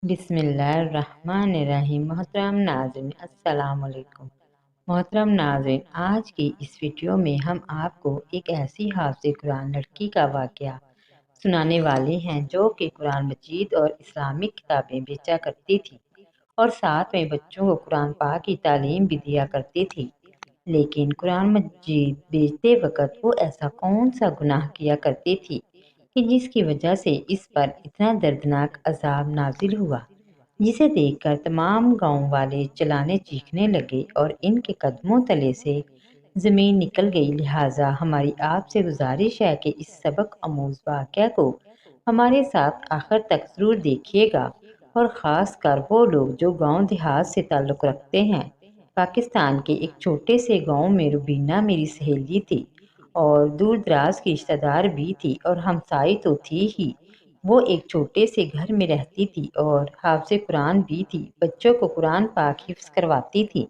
بسم اللہ الرحمن الرحیم۔ محترم ناظرین السلام علیکم۔ محترم ناظرین، آج کی اس ویڈیو میں ہم آپ کو ایک ایسی حافظ قرآن لڑکی کا واقعہ سنانے والے ہیں جو کہ قرآن مجید اور اسلامک کتابیں بیچا کرتی تھی اور ساتھ میں بچوں کو قرآن پاک کی تعلیم بھی دیا کرتی تھی۔ لیکن قرآن مجید بیچتے وقت وہ ایسا کون سا گناہ کیا کرتی تھی کہ جس کی وجہ سے اس پر اتنا دردناک عذاب نازل ہوا، جسے دیکھ کر تمام گاؤں والے چلانے چیخنے لگے اور ان کے قدموں تلے سے زمین نکل گئی۔ لہٰذا ہماری آپ سے گزارش ہے کہ اس سبق آموز واقعہ کو ہمارے ساتھ آخر تک ضرور دیکھیے گا، اور خاص کر وہ لوگ جو گاؤں دیہات سے تعلق رکھتے ہیں۔ پاکستان کے ایک چھوٹے سے گاؤں میں روبینہ میری سہیلی تھی اور دور دراز کی رشتہ دار بھی تھی اور ہمسائی تو تھی ہی۔ وہ ایک چھوٹے سے گھر میں رہتی تھی اور حافظ قرآن بھی تھی، بچوں کو قرآن پاک حفظ کرواتی تھی۔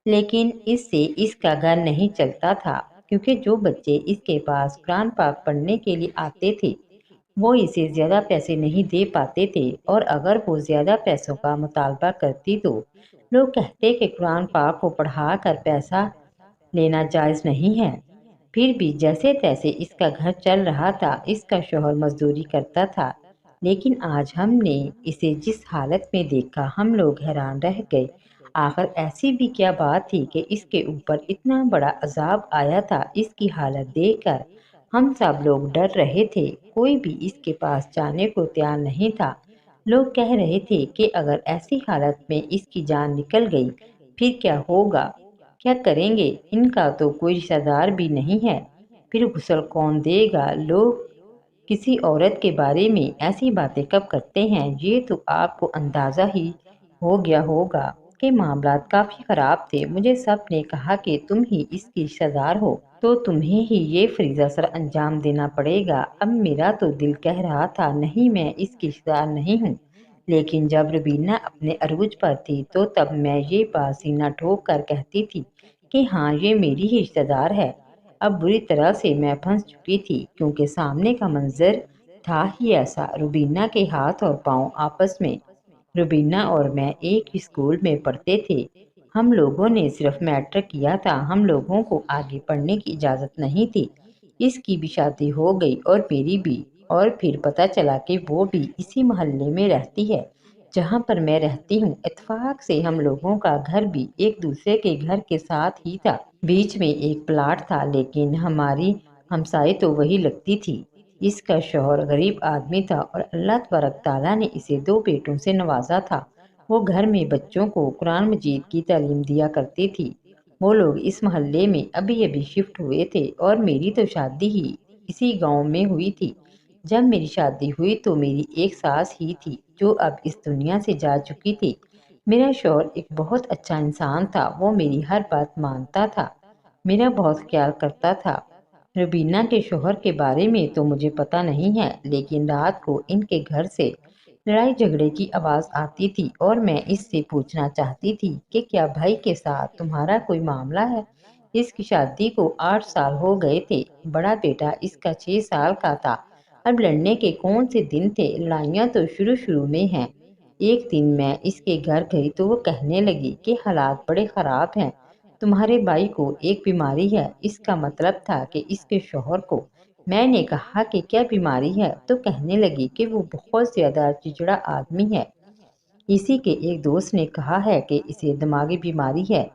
لیکن اس سے اس کا گھر نہیں چلتا تھا، کیونکہ جو بچے اس کے پاس قرآن پاک پڑھنے کے لیے آتے تھے وہ اسے زیادہ پیسے نہیں دے پاتے تھے، اور اگر وہ زیادہ پیسوں کا مطالبہ کرتی تو لوگ کہتے کہ قرآن پاک کو پڑھا کر پیسہ لینا جائز نہیں ہے۔ پھر بھی جیسے تیسے اس کا گھر چل رہا تھا۔ اس کا شوہر مزدوری کرتا تھا، لیکن آج ہم نے اسے جس حالت میں دیکھا ہم لوگ حیران رہ گئے۔ آخر ایسی بھی کیا بات تھی کہ اس کے اوپر اتنا بڑا عذاب آیا تھا؟ اس کی حالت دیکھ کر ہم سب لوگ ڈر رہے تھے، کوئی بھی اس کے پاس جانے کو تیار نہیں تھا۔ لوگ کہہ رہے تھے کہ اگر ایسی حالت میں اس کی جان نکل گئی پھر کیا ہوگا، کیا کریں گے؟ ان کا تو کوئی رشتہ دار بھی نہیں ہے، پھر غسل کون دے گا؟ لوگ کسی عورت کے بارے میں ایسی باتیں کب کرتے ہیں؟ یہ تو آپ کو اندازہ ہی ہو گیا ہوگا کہ معاملات کافی خراب تھے۔ مجھے سب نے کہا کہ تم ہی اس کی رشتہ دار ہو تو تمہیں ہی یہ فریضہ سر انجام دینا پڑے گا۔ اب میرا تو دل کہہ رہا تھا نہیں، میں اس کی رشتہ دار نہیں ہوں، لیکن جب روبینہ اپنے عروج پر تھی تو تب میں یہ بات سینہ ٹھوک کر کہتی تھی کہ ہاں یہ میری ہی رشتہ دار ہے۔ اب بری طرح سے میں پھنس چکی تھی، کیونکہ سامنے کا منظر تھا ہی ایسا۔ روبینہ کے ہاتھ اور پاؤں آپس میں۔ روبینہ اور میں ایک ہی اسکول میں پڑھتے تھے، ہم لوگوں نے صرف میٹرک کیا تھا، ہم لوگوں کو آگے پڑھنے کی اجازت نہیں تھی۔ اس کی بھی شادی ہو گئی اور میری بھی، اور پھر پتہ چلا کہ وہ بھی اسی محلے میں رہتی ہے جہاں پر میں رہتی ہوں۔ اتفاق سے ہم لوگوں کا گھر بھی ایک دوسرے کے گھر کے ساتھ ہی تھا، بیچ میں ایک پلاٹ تھا، لیکن ہماری ہمسائی تو وہی لگتی تھی۔ اس کا شوہر غریب آدمی تھا اور اللہ تبارک تعالیٰ نے اسے 2 بیٹوں سے نوازا تھا۔ وہ گھر میں بچوں کو قرآن مجید کی تعلیم دیا کرتی تھی۔ وہ لوگ اس محلے میں ابھی ابھی شفٹ ہوئے تھے اور میری تو شادی ہی اسی گاؤں میں ہوئی تھی۔ جب میری شادی ہوئی تو میری ایک ساس ہی تھی جو اب اس دنیا سے جا چکی تھی۔ میرا شوہر ایک بہت اچھا انسان تھا، وہ میری ہر بات مانتا تھا، میرا بہت خیال کرتا تھا۔ روبینہ کے شوہر کے بارے میں تو مجھے پتہ نہیں ہے، لیکن رات کو ان کے گھر سے لڑائی جھگڑے کی آواز آتی تھی اور میں اس سے پوچھنا چاہتی تھی کہ کیا بھائی کے ساتھ تمہارا کوئی معاملہ ہے؟ اس کی شادی کو 8 سال ہو گئے تھے، بڑا بیٹا اس کا 6 سال کا تھا۔ اب لڑنے کے کون سے دن تھے؟ لڑائیاں تو شروع میں ہیں۔ ایک دن میں اس کے گھر گئی تو وہ کہنے لگی کہ حالات بڑے خراب ہیں، تمہارے بھائی کو ایک بیماری ہے۔ اس کا مطلب تھا کہ اس کے شوہر کو۔ میں نے کہا کہ کیا بیماری ہے؟ تو کہنے لگی کہ وہ بہت زیادہ چڑچڑا آدمی ہے، اسی کے ایک دوست نے کہا ہے کہ اسے دماغی بیماری ہے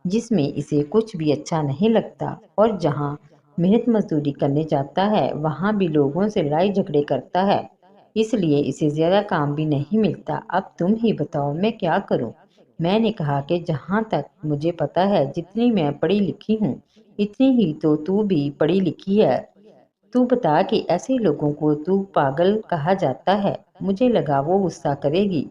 جس میں اسے کچھ بھی اچھا نہیں لگتا، اور جہاں محنت مزدوری کرنے جاتا ہے وہاں بھی لوگوں سے لڑائی جھگڑے کرتا ہے، اس لیے اسے زیادہ کام بھی نہیں ملتا۔ اب تم ہی بتاؤ میں کیا کروں؟ میں نے کہا کہ جہاں تک مجھے پتا ہے جتنی میں پڑھی لکھی ہوں اتنی ہی تو بھی پڑھی لکھی ہے، تو بتا کہ ایسے لوگوں کو تو پاگل کہا جاتا ہے۔ مجھے لگا وہ غصہ کرے گی،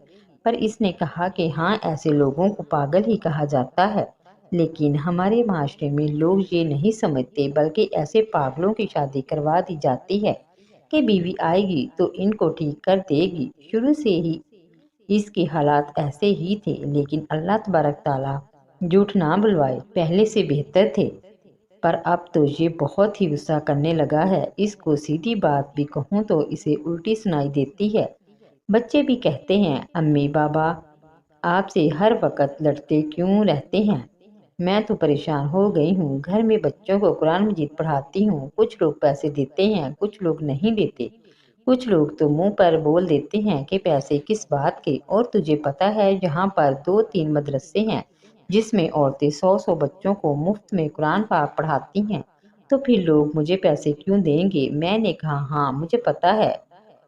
پر اس نے کہا کہ ہاں ایسے لوگوں کو پاگل ہی کہا جاتا ہے، لیکن ہمارے معاشرے میں لوگ یہ نہیں سمجھتے، بلکہ ایسے پاگلوں کی شادی کروا دی جاتی ہے کہ بیوی آئے گی تو ان کو ٹھیک کر دے گی۔ شروع سے ہی اس کے حالات ایسے ہی تھے، لیکن اللہ تبارک تعالیٰ جھوٹ نہ بلوائے، پہلے سے بہتر تھے، پر اب تو یہ بہت ہی غصہ کرنے لگا ہے۔ اس کو سیدھی بات بھی کہوں تو اسے الٹی سنائی دیتی ہے۔ بچے بھی کہتے ہیں امی بابا آپ سے ہر وقت لڑتے کیوں رہتے ہیں؟ میں تو پریشان ہو گئی ہوں، گھر میں بچوں کو قرآن مجید پڑھاتی ہوں، کچھ لوگ پیسے دیتے ہیں کچھ لوگ نہیں دیتے، کچھ لوگ تو منہ پر بول دیتے ہیں کہ پیسے کس بات کے، اور تجھے پتا ہے جہاں پر 2-3 مدرسے ہیں جس میں عورتیں 100 بچوں کو مفت میں قرآن پاک پڑھاتی ہیں، تو پھر لوگ مجھے پیسے کیوں دیں گے؟ میں نے کہا ہاں مجھے پتا ہے،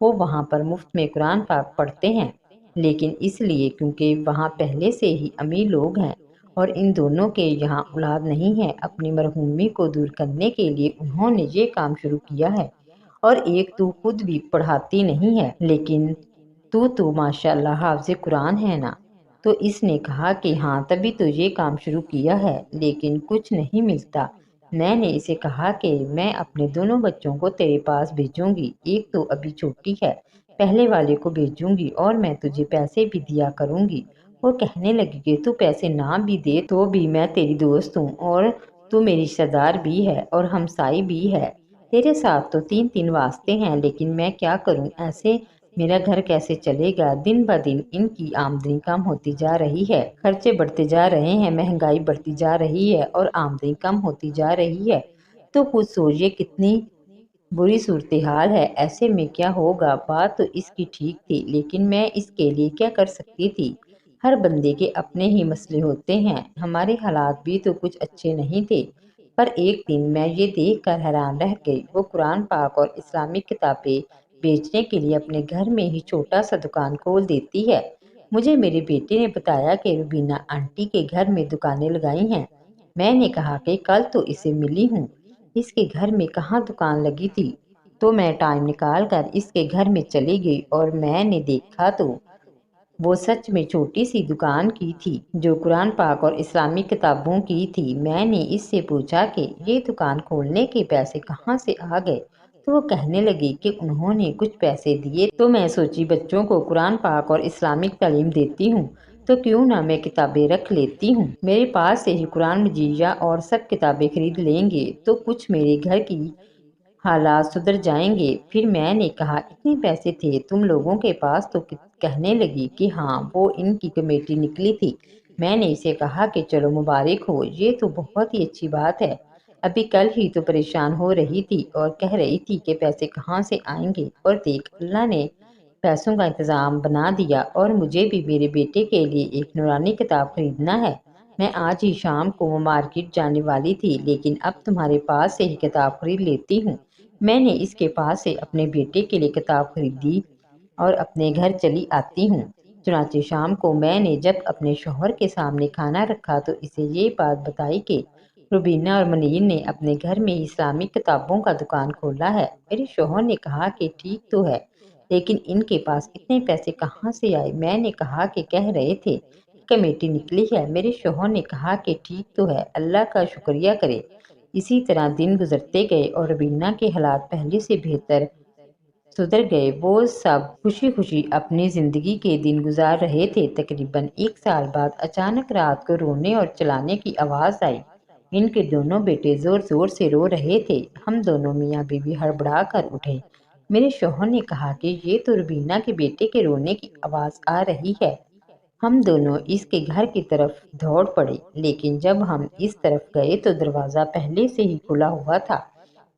وہ وہاں پر مفت میں قرآن پاک پڑھتے ہیں، لیکن اس لیے کیونکہ وہاں پہلے سے ہی امیر لوگ ہیں اور ان دونوں کے یہاں اولاد نہیں ہے، اپنی مرحومی کو دور کرنے کے لیے انہوں نے یہ کام شروع کیا ہے، اور ایک تو خود بھی پڑھاتی نہیں ہے لیکن تو ماشاء اللہ حافظ قرآن ہے نا؟ تو اس نے کہا کہ ہاں تبھی تو یہ کام شروع کیا ہے، لیکن کچھ نہیں ملتا۔ میں نے اسے کہا کہ میں اپنے دونوں بچوں کو تیرے پاس بھیجوں گی، ایک تو ابھی چھوٹی ہے، پہلے والے کو بھیجوں گی اور میں تجھے پیسے بھی دیا کروں گی۔ وہ کہنے لگی کہ تو پیسے نہ بھی دے تو بھی میں تیری دوست ہوں اور تو میری رشتہ دار بھی ہے اور ہمسائی بھی ہے، تیرے ساتھ تو 3 واسطے ہیں، لیکن میں کیا کروں، ایسے میرا گھر کیسے چلے گا؟ دن بدن ان کی آمدنی کم ہوتی جا رہی ہے، خرچے بڑھتے جا رہے ہیں، مہنگائی بڑھتی جا رہی ہے اور آمدنی کم ہوتی جا رہی ہے، تو خود سوچئے کتنی بری صورتحال ہے، ایسے میں کیا ہوگا؟ بات تو اس کی ٹھیک تھی، لیکن میں اس کے لیے کیا کر سکتی تھی؟ ہر بندے کے اپنے ہی مسئلے ہوتے ہیں، ہمارے حالات بھی تو کچھ اچھے نہیں تھے۔ پر ایک دن میں یہ دیکھ کر حیران رہ گئی، وہ قرآن پاک اور اسلامی کتابیں بیچنے کے لیے اپنے گھر میں ہی چھوٹا سا دکان کھول دیتی ہے۔ مجھے میرے بیٹے نے بتایا کہ روبینہ آنٹی کے گھر میں دکانیں لگائی ہیں۔ میں نے کہا کہ کل تو اسے ملی ہوں، اس کے گھر میں کہاں دکان لگی تھی؟ تو میں ٹائم نکال کر اس کے گھر میں چلی گئی اور میں نے دیکھا تو وہ سچ میں چھوٹی سی دکان کی تھی جو قرآن پاک اور اسلامی کتابوں کی تھی۔ میں نے اس سے پوچھا کہ یہ دکان کھولنے کے پیسے کہاں سے آ گئے؟ تو وہ کہنے لگی کہ انہوں نے کچھ پیسے دیے، تو میں سوچی بچوں کو قرآن پاک اور اسلامک تعلیم دیتی ہوں تو کیوں نہ میں کتابیں رکھ لیتی ہوں، میرے پاس سے ہی قرآن مجید اور سب کتابیں خرید لیں گے تو کچھ میرے گھر کی حالات سدھر جائیں گے۔ پھر میں نے کہا اتنے پیسے تھے تم لوگوں کے پاس؟ تو کہنے لگی کہ ہاں وہ ان کی کمیٹی نکلی تھی۔ میں نے اسے کہا کہ چلو مبارک ہو، یہ تو بہت ہی اچھی بات ہے، ابھی کل ہی تو پریشان ہو رہی تھی اور کہہ رہی تھی کہ پیسے کہاں سے آئیں گے، اور دیکھ اللہ نے پیسوں کا انتظام بنا دیا، اور مجھے بھی میرے بیٹے کے لیے ایک نورانی کتاب خریدنا ہے۔ میں آج ہی شام کو وہ مارکیٹ جانے والی تھی، لیکن اب تمہارے پاس سے ہی کتاب خرید لیتی ہوں۔ میں نے اس کے پاس سے اپنے بیٹے کے لیے کتاب خریدی اور اپنے گھر چلی آتی ہوں۔ چنانچہ شام کو میں نے جب اپنے شوہر کے سامنے کھانا رکھا تو اسے یہ بات بتائی کہ روبینہ اور منیر نے اپنے گھر میں اسلامی کتابوں کا دکان کھولا ہے۔ میرے شوہر نے کہا کہ ٹھیک تو ہے، لیکن ان کے پاس اتنے پیسے کہاں سے آئے؟ میں نے کہا کہ کہہ رہے تھے کمیٹی نکلی ہے۔ میرے شوہر نے کہا کہ ٹھیک تو ہے، اللہ کا شکریہ کرے۔ اسی طرح دن گزرتے گئے اور روبینہ کے حالات پہلے سے بہتر سدھر گئے، وہ سب خوشی خوشی اپنی زندگی کے دن گزار رہے تھے۔ تقریباً 1 سال بعد اچانک رات کو رونے اور چلانے کی آواز آئی، ان کے دونوں بیٹے زور زور سے رو رہے تھے۔ ہم دونوں میاں بیوی ہڑبڑا کر اٹھے۔ میرے شوہر نے کہا کہ یہ تو روبینہ کے بیٹے کے رونے کی آواز آ رہی ہے۔ ہم دونوں اس کے گھر کی طرف دوڑ پڑے، لیکن جب ہم اس طرف گئے تو دروازہ پہلے سے ہی کھلا ہوا تھا،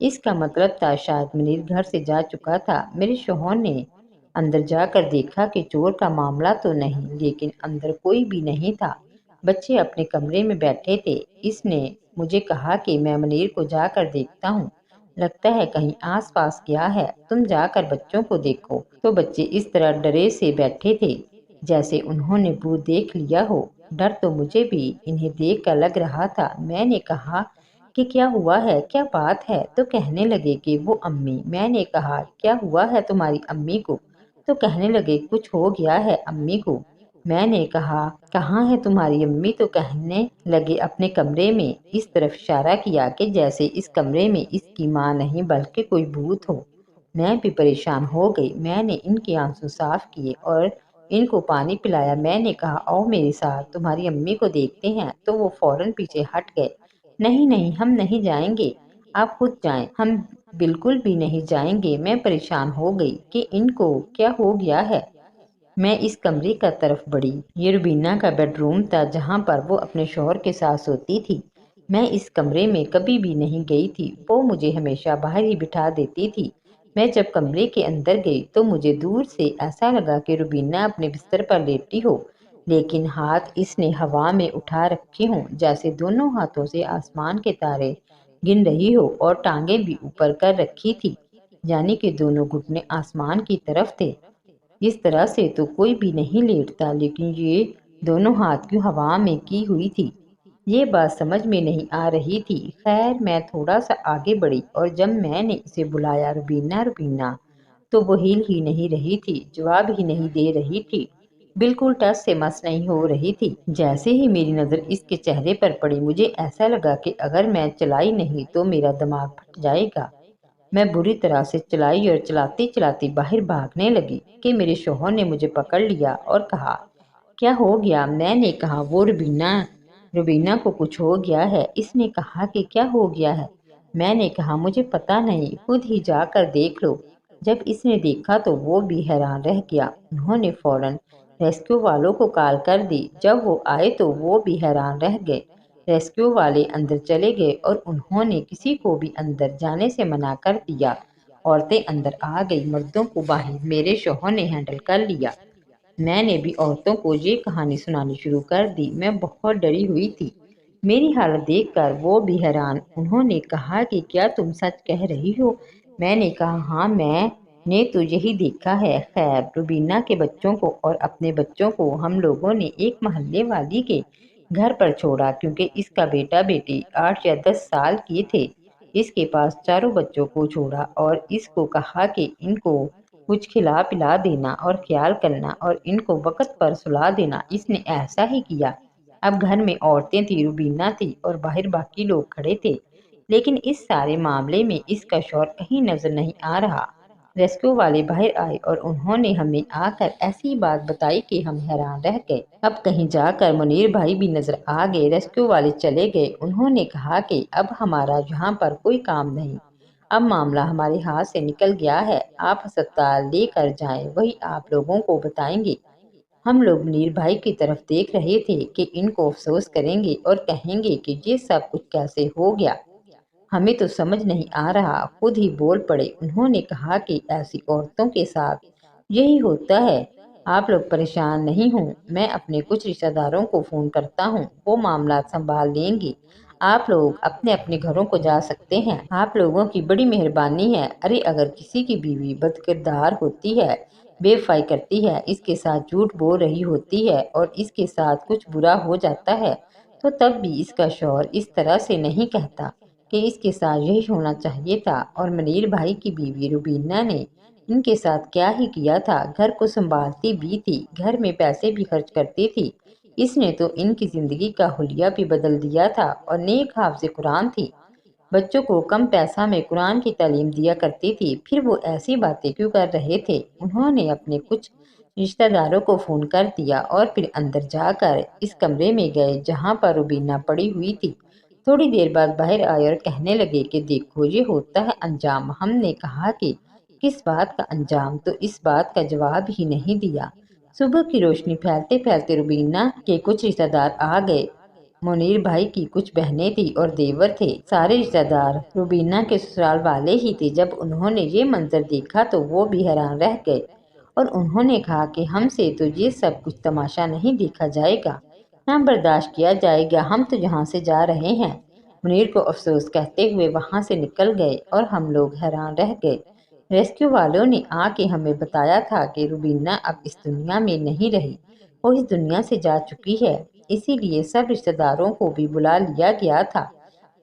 اس کا مطلب تھا شاید منیر گھر سے جا چکا تھا۔ میرے شوہر نے اندر جا کر دیکھا کہ چور کا معاملہ تو نہیں، لیکن اندر کوئی بھی نہیں تھا، بچے اپنے کمرے میں بیٹھے تھے۔ اس نے مجھے کہا کہ میں منیر کو جا کر دیکھتا ہوں، لگتا ہے کہیں آس پاس گیا ہے، تم جا کر بچوں کو دیکھو۔ تو بچے اس طرح ڈرے سے بیٹھے تھے جیسے انہوں نے بھوت دیکھ لیا ہو۔ ڈر تو مجھے بھی انہیں دیکھ کر لگ رہا تھا۔ میں نے کہا کہ کیا ہوا ہے، کیا بات ہے؟ تو کہنے لگے کہ وہ امی۔ میں نے کہا کیا ہوا ہے تمہاری امی کو؟ تو کہنے لگے کچھ ہو گیا ہے امی کو۔ میں نے کہا کہاں ہے تمہاری امی؟ تو کہنے لگے اپنے کمرے میں، اس طرف اشارہ کیا کہ جیسے اس کمرے میں اس کی ماں نہیں بلکہ کوئی بھوت ہو۔ میں بھی پریشان ہو گئی، میں نے ان کے آنسو صاف کیے اور ان کو پانی پلایا۔ میں نے کہا آؤ میرے ساتھ تمہاری امی کو دیکھتے ہیں، تو وہ فوراً پیچھے ہٹ گئے۔ نہیں نہیں ہم نہیں جائیں گے، آپ خود جائیں۔ ہم بالکل بھی نہیں جائیں گے۔ میں پریشان ہو گئی کہ ان کو کیا ہو گیا ہے۔ میں اس کمرے کا طرف بڑھی۔ یہ روبینہ کا بیڈ روم تھا جہاں پر وہ اپنے شوہر کے ساتھ سوتی تھی۔ میں اس کمرے میں کبھی بھی نہیں گئی تھی، وہ مجھے ہمیشہ باہر ہی بٹھا دیتی تھی۔ میں جب کمرے کے اندر گئی تو مجھے دور سے ایسا لگا کہ روبینہ اپنے بستر پر لیٹی ہو، لیکن ہاتھ اس نے ہوا میں اٹھا رکھے ہوں جیسے دونوں ہاتھوں سے آسمان کے تارے گن رہی ہو، اور ٹانگیں بھی اوپر کر رکھی تھی، یعنی کہ دونوں گھٹنے آسمان کی طرف تھے۔ اس طرح سے تو کوئی بھی نہیں لیٹتا، لیکن یہ دونوں ہاتھ کیوں ہوا میں کی ہوئی تھی، یہ بات سمجھ میں نہیں آ رہی تھی۔ خیر میں تھوڑا سا آگے بڑھی اور جب میں نے اسے بلایا روبینہ روبینہ، تو وہ ہل ہی نہیں رہی تھی، جواب ہی نہیں دے رہی تھی، بالکل ٹس سے مس نہیں ہو رہی تھی۔ جیسے ہی میری نظر اس کے چہرے پر پڑی مجھے ایسا لگا کہ اگر میں چلائی نہیں تو میرا دماغ پھٹ جائے گا۔ میں بری طرح سے چلائی اور چلاتے چلاتے باہر بھاگنے لگی کہ میرے شوہر نے مجھے پکڑ لیا اور کہا، کیا ہو گیا؟ میں نے کہا، وہ روبینہ کو کچھ ہو گیا ہے۔ اس نے کہا کہ کیا ہو گیا ہے؟ میں نے کہا، مجھے پتا نہیں، خود ہی جا کر دیکھ لو۔ جب اس نے دیکھا تو وہ بھی حیران رہ گیا۔ انہوں نے فوراً ریسکیو والوں کو کال کر دی۔ جب وہ آئے تو وہ بھی حیران رہ گئے۔ ریسکیو والے اندر چلے گئے اور انہوں نے کسی کو بھی اندر جانے سے منع کر دیا۔ عورتیں اندر آ گئی، مردوں کو باہر میرے شوہر نے ہینڈل کر لیا۔ میں نے بھی عورتوں کو یہ کہانی سنانی شروع کر دی۔ میں بہت ڈری ہوئی تھی۔ میری حالت دیکھ کر وہ بھی حیران۔ انہوں نے کہا کہ کیا تم سچ کہہ رہی ہو؟ میں نے کہا، ہاں میں نے تو یہی دیکھا ہے۔ خیر روبینہ کے بچوں کو اور اپنے بچوں کو ہم لوگوں نے ایک محلے والی کے گھر پر چھوڑا، کیونکہ اس کا بیٹا بیٹی 8 یا 10 سال کے تھے۔ اس کے پاس چاروں بچوں کو چھوڑا اور اس کو کہا کہ ان کو کچھ کھلا پلا دینا اور خیال کرنا اور ان کو وقت پر سلا دینا۔ اس نے ایسا ہی کیا۔ اب گھر میں عورتیں تھیں، روبینہ تھی اور باہر باقی لوگ کھڑے تھے، لیکن اس سارے معاملے میں اس کا شوہر کہیں نظر نہیں آ رہا۔ ریسکیو والے باہر آئے اور انہوں نے ہمیں آ کر ایسی بات بتائی کہ ہم حیران رہ گئے۔ اب کہیں جا کر منیر بھائی بھی نظر آ گئے۔ ریسکیو والے چلے گئے۔ انہوں نے کہا کہ اب ہمارا یہاں پر کوئی کام نہیں، اب معاملہ ہمارے ہاتھ سے نکل گیا ہے، آپ ہسپتال لے کر جائیں، وہی آپ لوگوں کو بتائیں گے۔ ہم لوگ منیر بھائی کی طرف دیکھ رہے تھے کہ ان کو افسوس کریں گے اور کہیں گے کہ یہ سب کچھ کیسے ہو گیا، ہمیں تو سمجھ نہیں آ رہا۔ خود ہی بول پڑے۔ انہوں نے کہا کہ ایسی عورتوں کے ساتھ یہی ہوتا ہے، آپ لوگ پریشان نہیں ہوں، میں اپنے کچھ رشتہ داروں کو فون کرتا ہوں، وہ معاملات سنبھال لیں گے، آپ لوگ اپنے اپنے گھروں کو جا سکتے ہیں، آپ لوگوں کی بڑی مہربانی ہے۔ ارے اگر کسی کی بیوی بد کردار ہوتی ہے، بے وفائی کرتی ہے، اس کے ساتھ جھوٹ بول رہی ہوتی ہے اور اس کے ساتھ کچھ برا ہو جاتا ہے، تو تب بھی اس کا شوہر اس طرح سے نہیں کہتا کہ اس کے ساتھ یہی ہونا چاہیے تھا۔ اور منیر بھائی کی بیوی روبینہ نے ان کے ساتھ کیا ہی کیا تھا، گھر کو سنبھالتی بھی تھی، گھر میں پیسے بھی خرچ کرتی تھی، اس نے تو ان کی زندگی کا حلیہ بھی بدل دیا تھا، اور نیک حافظ قرآن تھی، بچوں کو کم پیسہ میں قرآن کی تعلیم دیا کرتی تھی، پھر وہ ایسی باتیں کیوں کر رہے تھے؟ انہوں نے اپنے کچھ رشتہ داروں کو فون کر دیا اور پھر اندر جا کر اس کمرے میں گئے جہاں پر روبینہ پڑی ہوئی تھی۔ تھوڑی دیر بعد باہر آئے اور کہنے لگے کہ دیکھو یہ ہوتا ہے انجام۔ ہم نے کہا کہ کس بات کا انجام؟ تو اس بات کا جواب ہی نہیں دیا۔ صبح کی روشنی پھیلتے پھیلتے روبینہ کے کچھ رشتہ دار آ گئے۔ منیر بھائی کی کچھ بہنیں تھی اور دیور تھے، سارے رشتہ دار روبینہ کے سسرال والے ہی تھے۔ جب انہوں نے یہ منظر دیکھا تو وہ بھی حیران رہ گئے اور انہوں نے کہا کہ ہم سے تو یہ سب کچھ تماشا نہیں دیکھا جائے گا، نہ برداشت کیا جائے گا، ہم تو یہاں سے جا رہے ہیں۔ منیر کو افسوس کہتے ہوئے وہاں سے نکل گئے اور ہم لوگ حیران رہ گئے۔ ریسکیو والوں نے آ کے ہمیں بتایا تھا کہ روبینہ اب اس دنیا میں نہیں رہی، وہ اس دنیا سے جا چکی ہے، اسی لیے سب رشتہ داروں کو بھی بلا لیا گیا تھا۔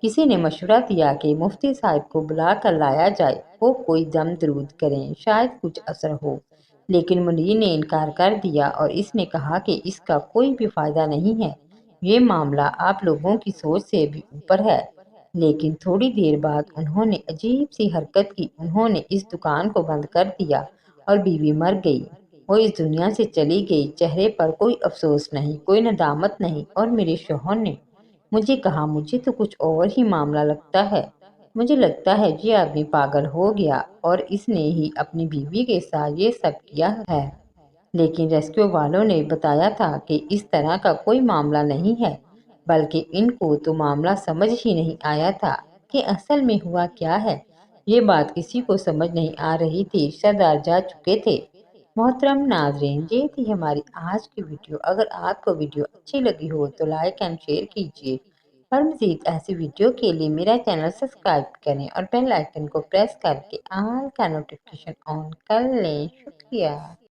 کسی نے مشورہ دیا کہ مفتی صاحب کو بلا کر لایا جائے، وہ کوئی دم درود کریں، شاید کچھ اثر ہو، لیکن منیر نے انکار کر دیا اور اس نے کہا کہ اس کا کوئی بھی فائدہ نہیں ہے، یہ معاملہ آپ لوگوں کی سوچ سے بھی اوپر ہے۔ لیکن تھوڑی دیر بعد انہوں نے عجیب سی حرکت کی، انہوں نے اس دکان کو بند کر دیا اور بیوی مر گئی، وہ اس دنیا سے چلی گئی، چہرے پر کوئی افسوس نہیں، کوئی ندامت نہیں۔ اور میرے شوہر نے مجھے کہا، مجھے تو کچھ اور ہی معاملہ لگتا ہے، مجھے لگتا ہے یہ آدمی پاگل ہو گیا اور اس نے ہی اپنی بیوی کے ساتھ یہ سب کیا ہے۔ لیکن ریسکیو والوں نے بتایا تھا کہ اس طرح کا کوئی معاملہ نہیں ہے، بلکہ ان کو تو معاملہ سمجھ ہی نہیں آیا تھا کہ اصل میں ہوا کیا ہے۔ یہ بات کسی کو سمجھ نہیں آ رہی تھی، سردار جا چکے تھے۔ محترم ناظرین، یہ تھی ہماری آج کی ویڈیو۔ اگر آپ کو ویڈیو اچھی لگی ہو تو لائک اینڈ شیئر کیجیے اور مزید ایسی ویڈیو کے لیے میرا چینل سبسکرائب کریں اور بیل آئیکن کو پریس کر کے آل کا نوٹیفیکیشن آن کر لیں۔ شکریہ۔